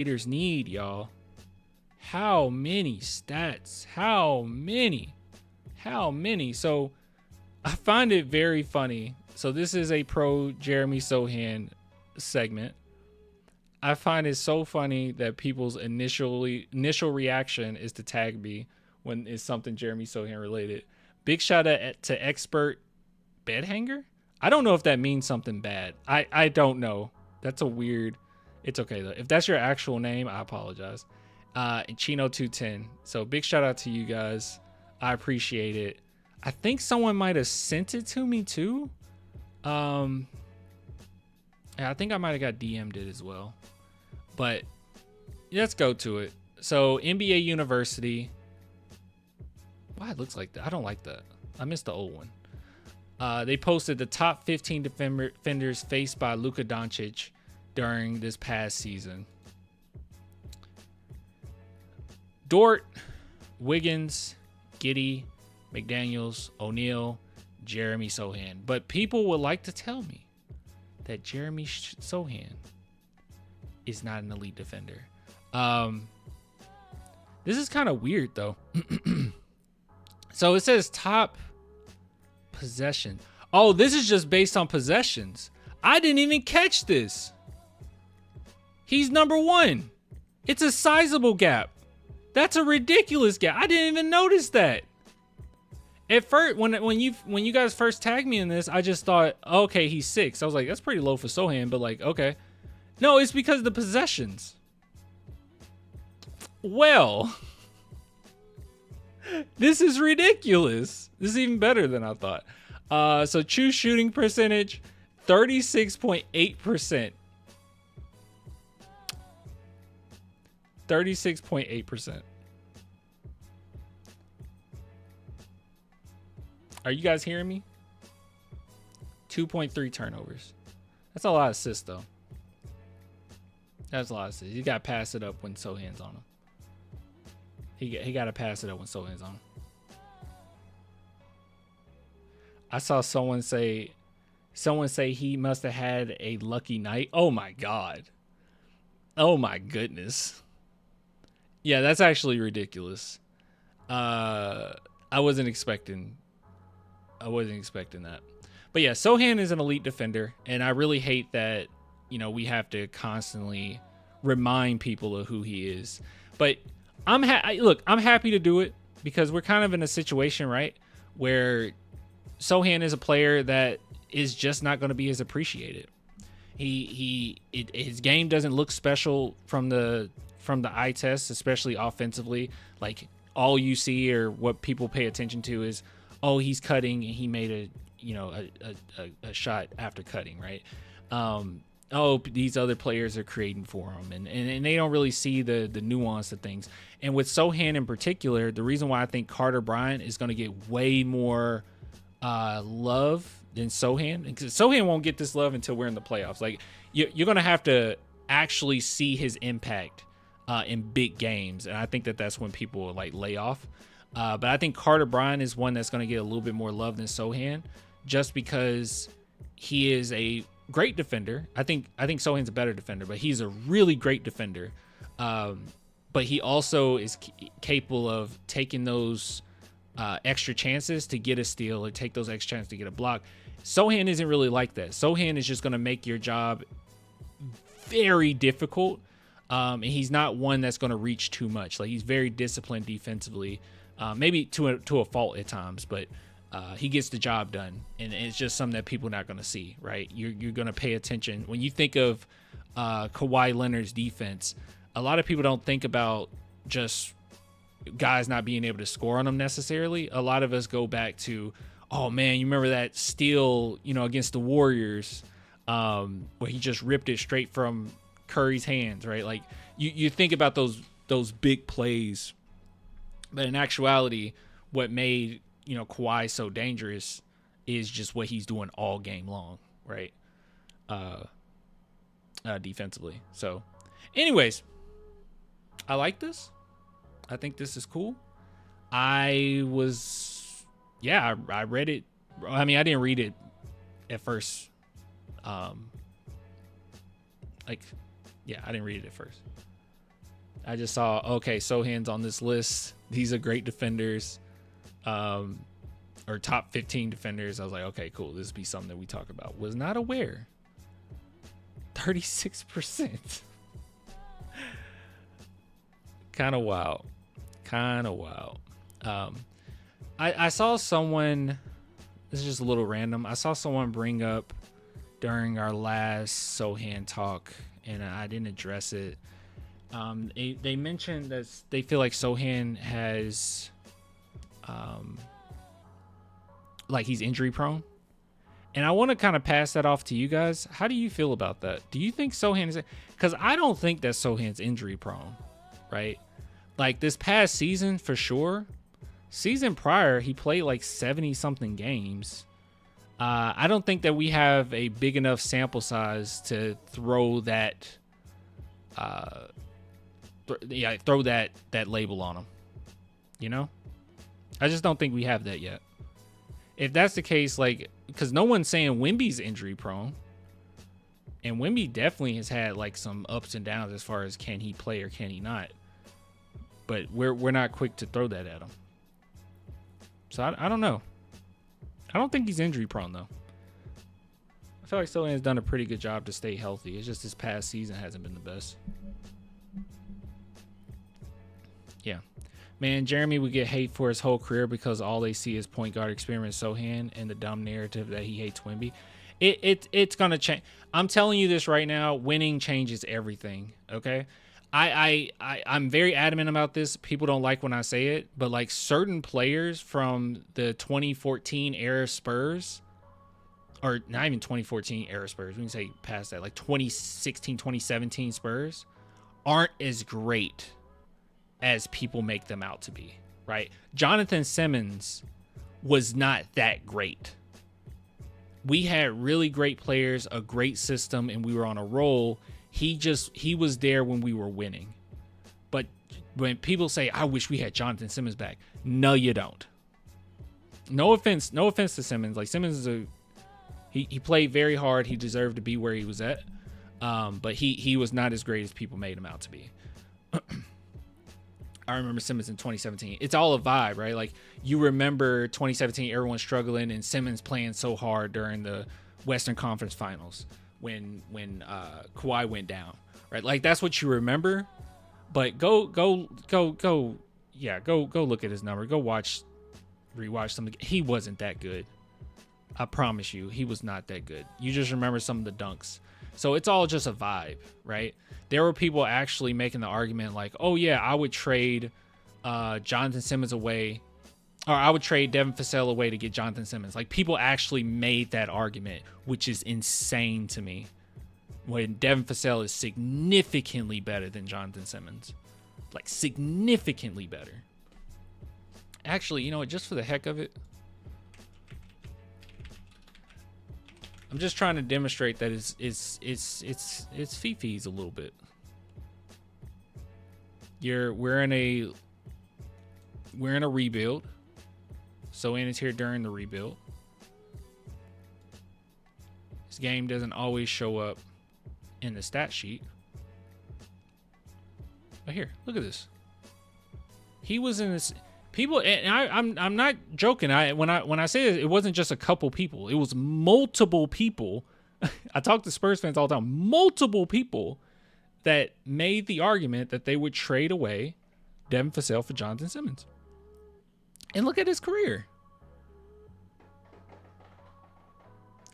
Raiders need, y'all? How many stats? How many? How many? So I find it very funny. So this is a pro Jeremy Sohan segment. I find it so funny that people's initial reaction is to tag me when it's something Jeremy Sohan related. Big shout out to expert bed hanger. I don't know if that means something bad. I don't know. That's a weird. It's okay though. If that's your actual name, I apologize. And Chino 210. So big shout out to you guys. I appreciate it. I think someone might have sent it to me too. Yeah, I think I might have got DM'd it as well. But let's go to it. So NBA University. Why it looks like that? I don't like that. I missed the old one. They posted the top 15 defenders faced by Luka Doncic during this past season. Dort, Wiggins, Giddey, McDaniels, O'Neal, Jeremy Sohan. But people would like to tell me that Jeremy Sohan is not an elite defender. This is kind of weird though. So it says top possession. Oh, this is just based on possessions. I didn't even catch this. He's number one. It's a sizable gap. That's a ridiculous gap. I didn't even notice that. At first, when you guys first tagged me in this, I just thought, okay, he's 6. I was like, that's pretty low for Sohan, but like, okay. No, it's because of the possessions. Well, this is ridiculous. This is even better than I thought. So true shooting percentage, 36.8%. 36.8%. Are you guys hearing me? 2.3 turnovers. That's a lot of assists, though. That's a lot of assists. You got to pass it up when Sohan's on him. He got to pass it up when Sohan's on him. I saw someone say he must have had a lucky night. Oh, my God. Oh, my goodness. Yeah, that's actually ridiculous. I wasn't expecting that. But yeah, Sohan is an elite defender, and I really hate that, we have to constantly remind people of who he is. But I'm happy to do it because we're kind of in a situation, right, where Sohan is a player that is just not going to be as appreciated. His game doesn't look special from the eye test, especially offensively. Like, all you see or what people pay attention to is, oh, he's cutting and he made a shot after cutting, right? Oh, these other players are creating for him, and they don't really see the nuance of things. And with Sohan in particular, the reason why I think Carter Bryant is going to get way more love than Sohan, because Sohan won't get this love until we're in the playoffs. Like, you're going to have to actually see his impact in big games, and I think that's when people will like lay off. But I think Carter Bryant is one that's going to get a little bit more love than Sohan, just because he is a great defender. I think Sohan's a better defender, but he's a really great defender. But he also is capable of taking those extra chances to get a steal or take those extra chances to get a block. Sohan isn't really like that. Sohan is just going to make your job very difficult. And he's not one that's going to reach too much. Like, he's very disciplined defensively, maybe to a fault at times, but he gets the job done. And it's just something that people are not going to see, right? You're going to pay attention. When you think of Kawhi Leonard's defense, a lot of people don't think about just guys not being able to score on them necessarily. A lot of us go back to, oh man, you remember that steal, against the Warriors, where he just ripped it straight from Curry's hands, right? Like, you think about those big plays, but in actuality, what made Kawhi so dangerous is just what he's doing all game long, right? Defensively. So, anyways, I like this. I think this is cool. I read it. I mean, I didn't read it at first. I didn't read it at first. I just saw, okay, Sohan's on this list. These are great defenders, or top 15 defenders. I was like, okay, cool. This will be something that we talk about. Was not aware. 36%. Kind of wild. I saw someone, this is just a little random. I saw someone bring up during our last Sohan talk, and I didn't address it. They mentioned that they feel like Sohan has, like he's injury prone. And I want to kind of pass that off to you guys. How do you feel about that? Do you think Sohan is, because I don't think that Sohan's injury prone, right? Like this past season, for sure. Season prior, he played like 70 something games. I don't think that we have a big enough sample size to throw that, throw that label on him. You know, I just don't think we have that yet. If that's the case, like, because no one's saying Wemby's injury prone, and Wemby definitely has had like some ups and downs as far as can he play or can he not. But we're not quick to throw that at him. So I don't know. I don't think he's injury prone though. I feel like Sohan has done a pretty good job to stay healthy. It's just this past season hasn't been the best. Yeah. Man, Jeremy would get hate for his whole career because all they see is point guard experiment Sohan and the dumb narrative that he hates Wemby. It's gonna change. I'm telling you this right now. Winning changes everything. Okay. I'm very adamant about this. People don't like when I say it, but like certain players from the 2014 era Spurs, or not even 2014 era Spurs, we can say past that, like 2016, 2017 Spurs, aren't as great as people make them out to be, right? Jonathan Simmons was not that great. We had really great players, a great system, and we were on a roll. He was there when we were winning. But when people say, I wish we had Jonathan Simmons back, no, you don't. No offense to Simmons. Like Simmons is he played very hard. He deserved to be where he was at. But he was not as great as people made him out to be. I remember Simmons in 2017. It's all a vibe, right? Like you remember 2017, everyone struggling and Simmons playing so hard during the Western Conference Finals when Kawhi went down, right? Like that's what you remember. But go look at his number. Go rewatch some. He wasn't that good. I promise you, he was not that good. You just remember some of the dunks. So it's all just a vibe, right? There were people actually making the argument like, oh yeah, I would trade Jonathan Simmons away, or I would trade Devin Vassell away to get Jonathan Simmons. Like people actually made that argument, which is insane to me. When Devin Vassell is significantly better than Jonathan Simmons. Like significantly better. Actually, you know what, just for the heck of it, I'm just trying to demonstrate that it's Fifi's a little bit. We're in a rebuild. Sohan is here during the rebuild. This game doesn't always show up in the stat sheet. But here, look at this. He was in this. People, and I'm not joking. When I say it wasn't just a couple people. It was multiple people. I talk to Spurs fans all the time. Multiple people that made the argument that they would trade away Devin Vassell for Jonathan Simmons. And look at his career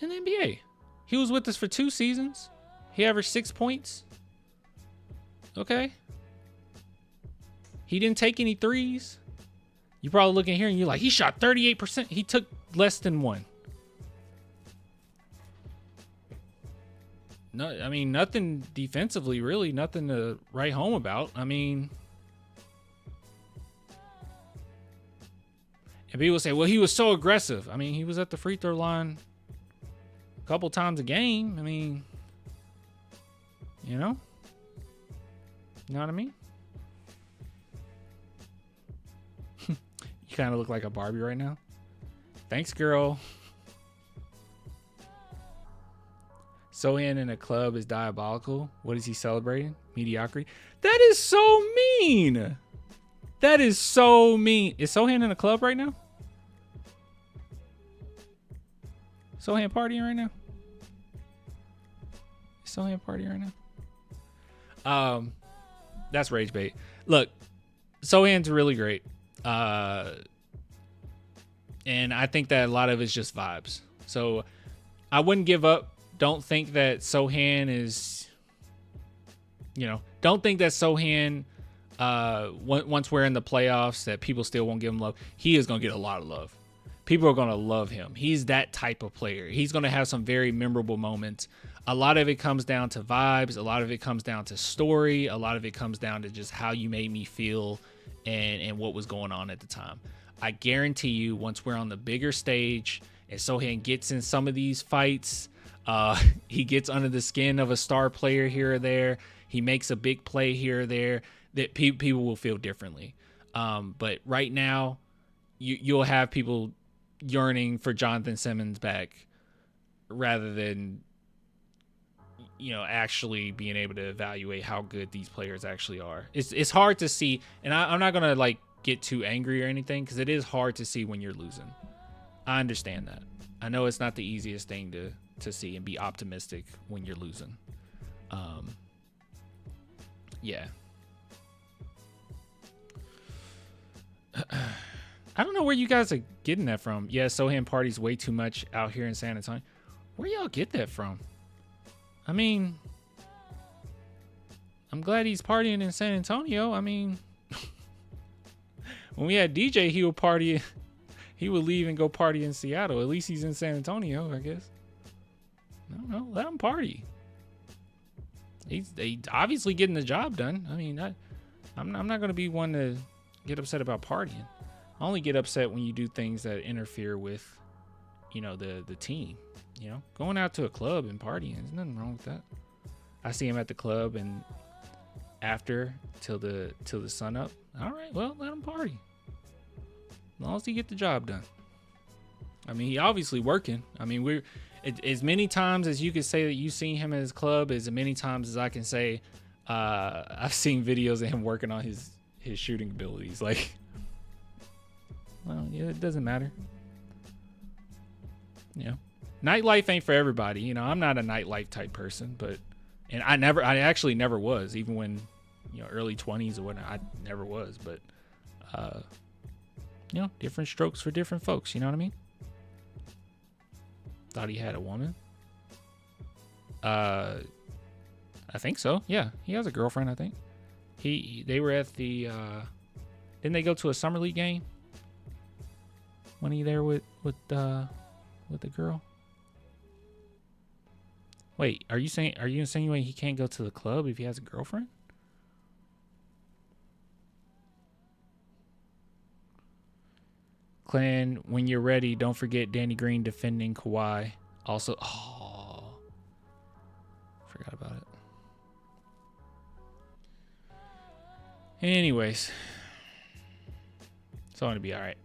in the NBA. He was with us for 2 seasons. He averaged 6 points. Okay. He didn't take any threes. You probably look in here and you're like, he shot 38%. He took less than 1. No, I mean, nothing defensively, really. Nothing to write home about. I mean, and people say, well, he was so aggressive. I mean, he was at the free throw line a couple times a game. I mean, you know what I mean? You kind of look like a Barbie right now. Thanks, girl. Sohan in a club is diabolical. What is he celebrating? Mediocrity. That is so mean. That is so mean. Is Sohan in a club right now? Sohan partying right now? Is Sohan partying right now? That's rage bait. Look, Sohan's really great. And I think that a lot of it's just vibes. So I wouldn't give up. Don't think that Sohan is, don't think that Sohan, once we're in the playoffs, that people still won't give him love. He is going to get a lot of love. People are going to love him. He's that type of player. He's going to have some very memorable moments. A lot of it comes down to vibes. A lot of it comes down to story. A lot of it comes down to just how you made me feel and what was going on at the time. I guarantee you, once we're on the bigger stage and Sohan gets in some of these fights, he gets under the skin of a star player here or there, he makes a big play here or there, that people will feel differently. But right now, you'll have people yearning for Jonathan Simmons back rather than actually being able to evaluate how good these players actually are. It's hard to see, and I'm not gonna like get too angry or anything, because it is hard to see when you're losing. I understand that. I know it's not the easiest thing to see and be optimistic when you're losing. Yeah. I don't know where you guys are getting that from. Yeah, Sohan parties way too much out here in San Antonio. Where y'all get that from? I mean, I'm glad he's partying in San Antonio. I mean, when we had DJ, he would party. He would leave and go party in Seattle. At least he's in San Antonio, I guess. No, let him party. He's obviously getting the job done. I mean, I'm not going to be one to get upset about partying. I only get upset when you do things that interfere with, the team. Going out to a club and partying, there's nothing wrong with that. I see him at the club and after till the sun up. All right, well, let him party. As long as he get the job done. I mean, he obviously working. I mean, as many times as you could say that you've seen him at his club, as many times as I can say I've seen videos of him working on his shooting abilities. Like, well, yeah, it doesn't matter. Nightlife ain't for everybody. I'm not a nightlife type person, and I actually never was, even when, early 20s or whatnot, I never was, but, different strokes for different folks. You know what I mean? Thought he had a woman. I think so. Yeah. He has a girlfriend, I think. They were at the, didn't they go to a summer league game? When he there with the girl? Wait, are you insinuating he can't go to the club if he has a girlfriend? Clan, when you're ready, don't forget Danny Green defending Kawhi. Also, forgot about it. Anyways, it's going to be all right.